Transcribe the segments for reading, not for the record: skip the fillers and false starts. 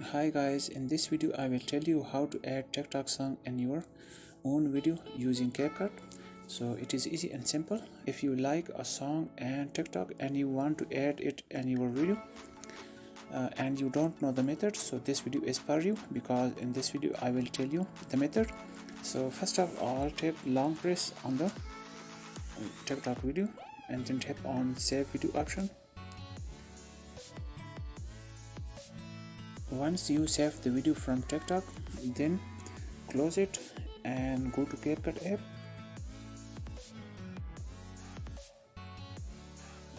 Hi guys, in this video I will tell you how to add TikTok song in your own video using Capcut. So it is easy and simple. If you like a song and TikTok and you want to add it in your video and you don't know the method, so this video is for you because in this video I will tell you the method. So first of all, tap long press on the TikTok video and then tap on save video option. Once you save the video from TikTok, then close it and go to Capcut app.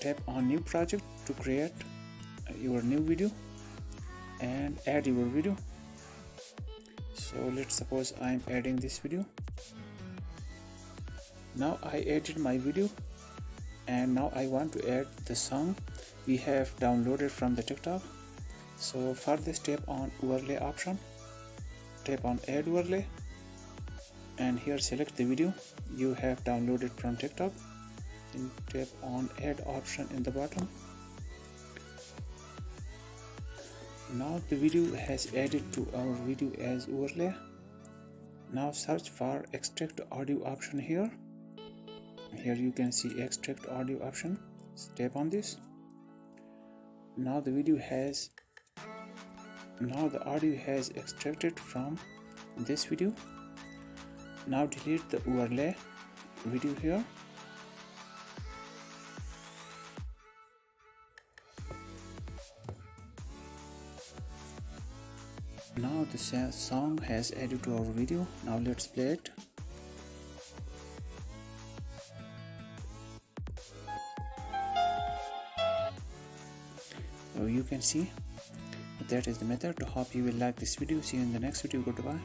Tap on new project to create your new video and add your video. So let's suppose I'm adding this video. Now I added my video and now I want to add the song we have downloaded from the TikTok. So for this, tap on overlay option, tap on add overlay, and here select the video you have downloaded from TikTok, then tap on add option in the bottom. Now the video has added to our video as overlay. Now search for extract audio option here. Here you can see extract audio option. Tap on this. Now the audio has extracted from this video. Now delete the overlay video here. Now the song has added to our video. Now let's play it. So you can see that is the method. Hope you will like this video. See you in the next video. Goodbye.